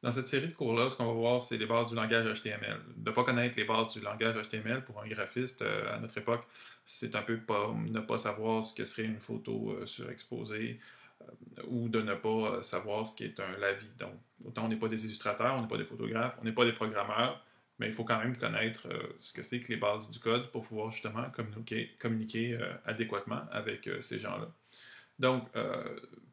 Dans cette série de cours-là, ce qu'on va voir, c'est les bases du langage HTML. De ne pas connaître les bases du langage HTML pour un graphiste à notre époque, c'est un peu ne pas savoir ce que serait une photo surexposée ou de ne pas savoir ce qui est un lavis. Donc, autant on n'est pas des illustrateurs, on n'est pas des photographes, on n'est pas des programmeurs, mais il faut quand même connaître ce que c'est que les bases du code pour pouvoir justement communiquer adéquatement avec ces gens-là. Donc,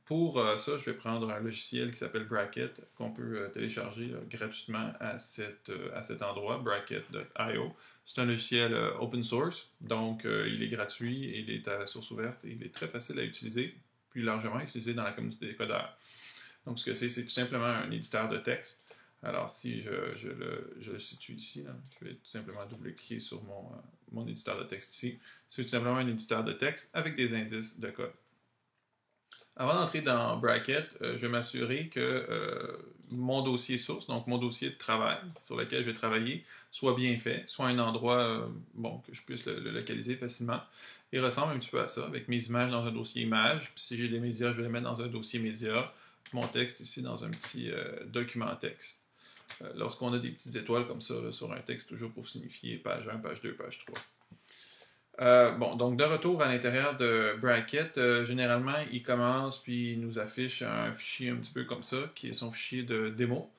pour ça, je vais prendre un logiciel qui s'appelle Bracket, qu'on peut télécharger gratuitement à cet endroit, bracket.io. C'est un logiciel open source, donc il est gratuit, il est à source ouverte et il est très facile à utiliser, plus largement utilisé dans la communauté des codeurs. Donc, ce que c'est tout simplement un éditeur de texte. Alors, si je le situe ici, là, je vais tout simplement double-cliquer sur mon éditeur de texte ici. C'est tout simplement un éditeur de texte avec des indices de code. Avant d'entrer dans Bracket, je vais m'assurer que mon dossier source, donc mon dossier de travail sur lequel je vais travailler, soit bien fait, soit un endroit bon, que je puisse le localiser facilement. Il ressemble un petit peu à ça, avec mes images dans un dossier images. Puis si j'ai des médias, je vais les mettre dans un dossier médias. Mon texte ici dans un petit document texte. Lorsqu'on a des petites étoiles comme ça là, sur un texte, toujours pour signifier page 1, page 2, page 3. Bon, donc de retour à l'intérieur de Bracket, généralement, il commence puis il nous affiche un fichier un petit peu comme ça, qui est son fichier de démo.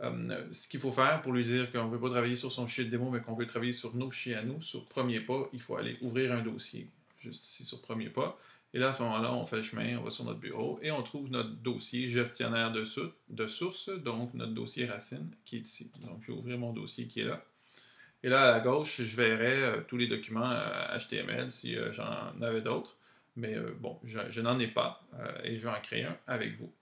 Ce qu'il faut faire pour lui dire qu'on ne veut pas travailler sur son fichier de démo, mais qu'on veut travailler sur nos fichiers à nous, sur premier pas, il faut aller ouvrir un dossier, juste ici sur premier pas. Et là, à ce moment-là, on fait le chemin, on va sur notre bureau et on trouve notre dossier gestionnaire de source, donc notre dossier racine qui est ici. Donc, je vais ouvrir mon dossier qui est là. Et là, à gauche, je verrai tous les documents HTML si j'en avais d'autres. Mais bon, je n'en ai pas et je vais en créer un avec vous.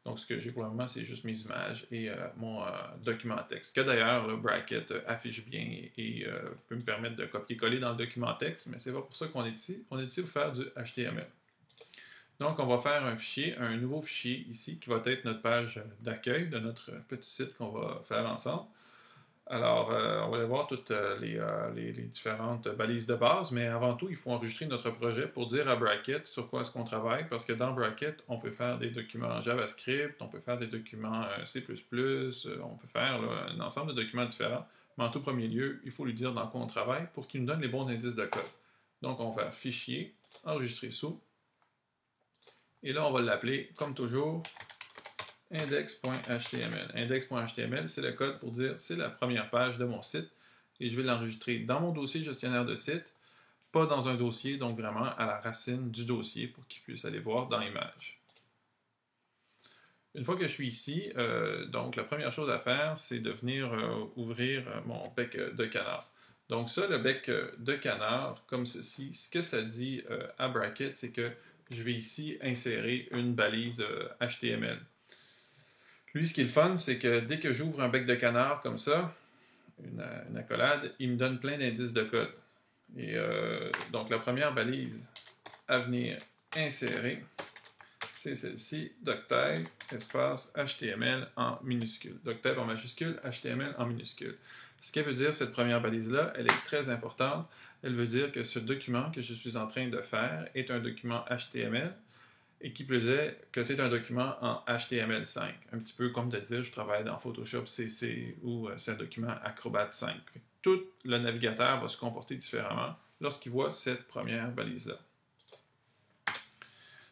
Donc, ce que j'ai pour le moment, c'est juste mes images et mon document texte. Que d'ailleurs, le bracket affiche bien et peut me permettre de copier-coller dans le document texte, mais c'est pas pour ça qu'on est ici. On est ici pour faire du HTML. Donc, on va faire un nouveau fichier ici, qui va être notre page d'accueil de notre petit site qu'on va faire ensemble. Alors, on va aller voir toutes les différentes balises de base, mais avant tout, il faut enregistrer notre projet pour dire à Bracket sur quoi est-ce qu'on travaille, parce que dans Bracket, on peut faire des documents JavaScript, on peut faire des documents C++, on peut faire là, un ensemble de documents différents, mais en tout premier lieu, il faut lui dire dans quoi on travaille pour qu'il nous donne les bons indices de code. Donc, on va faire Fichier, Enregistrer sous, et là, on va l'appeler, comme toujours, index.html. Index.html, c'est le code pour dire c'est la première page de mon site et je vais l'enregistrer dans mon dossier gestionnaire de site, pas dans un dossier, donc vraiment à la racine du dossier pour qu'il puisse aller voir dans Images. Une fois que je suis ici, donc la première chose à faire, c'est de venir ouvrir mon bec de canard. Donc ça, le bec de canard, comme ceci, ce que ça dit à Bracket, c'est que je vais ici insérer une balise HTML. Lui, ce qui est le fun, c'est que dès que j'ouvre un bec de canard comme ça, une accolade, il me donne plein d'indices de code. Et donc, la première balise à venir insérer, c'est celle-ci, doctype, espace, HTML en minuscule. Doctype en majuscule, HTML en minuscule. Ce qu'elle veut dire, cette première balise-là, elle est très importante. Elle veut dire que ce document que je suis en train de faire est un document HTML, et qui plus est que c'est un document en HTML5. Un petit peu comme de dire je travaille dans Photoshop CC ou c'est un document Acrobat 5. Tout le navigateur va se comporter différemment lorsqu'il voit cette première balise-là.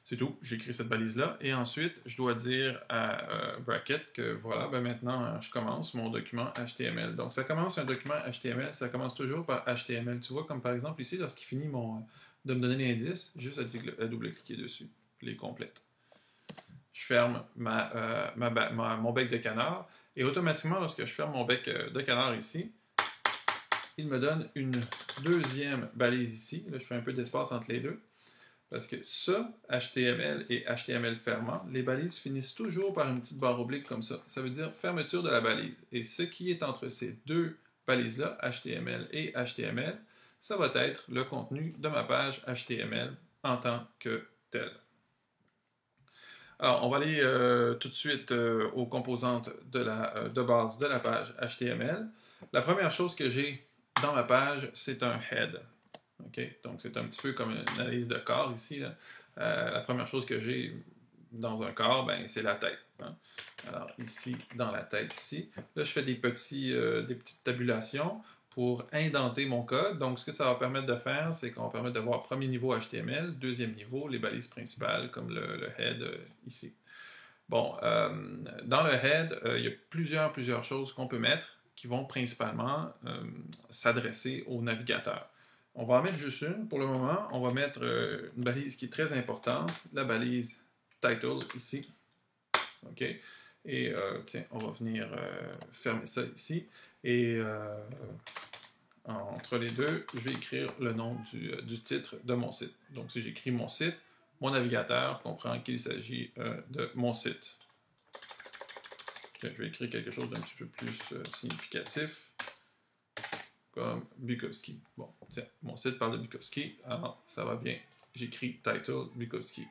C'est tout, j'écris cette balise-là et ensuite je dois dire à Bracket que voilà, ben maintenant je commence mon document HTML. Donc ça commence un document HTML, ça commence toujours par HTML. Tu vois, comme par exemple ici, lorsqu'il finit de me donner l'indice, juste à double-cliquer dessus, les complète. Je ferme mon bec de canard et automatiquement, lorsque je ferme mon bec de canard ici, il me donne une deuxième balise ici. Là, je fais un peu d'espace entre les deux. Parce que ça, HTML et HTML fermant, les balises finissent toujours par une petite barre oblique comme ça. Ça veut dire fermeture de la balise. Et ce qui est entre ces deux balises-là, HTML et HTML, ça va être le contenu de ma page HTML en tant que tel. Alors, on va aller tout de suite aux composantes de base de la page HTML. La première chose que j'ai dans ma page, c'est un head. Okay? Donc, c'est un petit peu comme une analyse de corps ici. La première chose que j'ai, dans un corps, ben, c'est la tête. Hein. Alors ici, dans la tête, ici, là je fais des petites tabulations pour indenter mon code. Donc ce que ça va permettre de faire, c'est qu'on va permettre de voir premier niveau HTML, deuxième niveau, les balises principales, comme le head ici. Bon, dans le head, il y a plusieurs choses qu'on peut mettre qui vont principalement s'adresser au navigateur. On va en mettre juste une pour le moment. On va mettre une balise qui est très importante, la balise title ici. OK? Et tiens, on va venir fermer ça ici. Et entre les deux, je vais écrire le nom du titre de mon site. Donc si j'écris mon site, mon navigateur comprend qu'il s'agit de mon site. Okay, je vais écrire quelque chose d'un petit peu plus significatif, comme Bukowski. Bon, tiens, mon site parle de Bukowski, alors ça va bien. J'écris title Bukowski.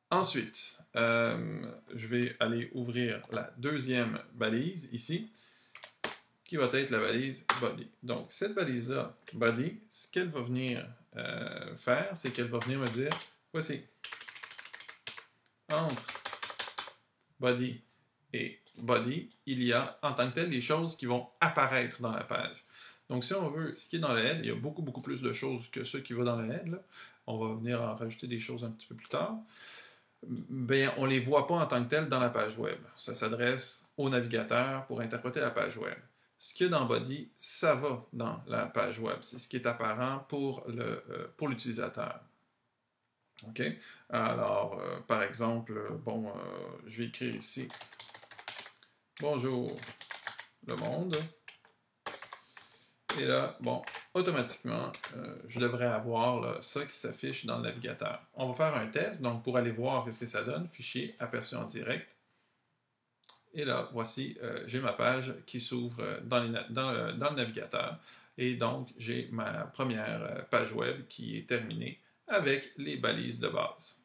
Ensuite, je vais aller ouvrir la deuxième balise ici, qui va être la balise body. Donc, cette balise-là, body, ce qu'elle va venir faire, c'est qu'elle va venir me dire, voici, entre body et body, il y a en tant que tel des choses qui vont apparaître dans la page. Donc, si on veut, ce qui est dans le head, il y a beaucoup plus de choses que ce qui va dans le head. Là. On va venir en rajouter des choses un petit peu plus tard. Bien, on ne les voit pas en tant que tel dans la page web. Ça s'adresse au navigateur pour interpréter la page web. Ce qu'il y a dans Body, ça va dans la page web. C'est ce qui est apparent pour l'utilisateur. OK? Alors, par exemple, bon, je vais écrire ici « Bonjour le monde ». Et là, bon, automatiquement, je devrais avoir là, ça qui s'affiche dans le navigateur. On va faire un test, donc pour aller voir ce que ça donne, fichier aperçu en direct. Et là, voici, j'ai ma page qui s'ouvre dans le navigateur. Et donc, j'ai ma première page web qui est terminée avec les balises de base.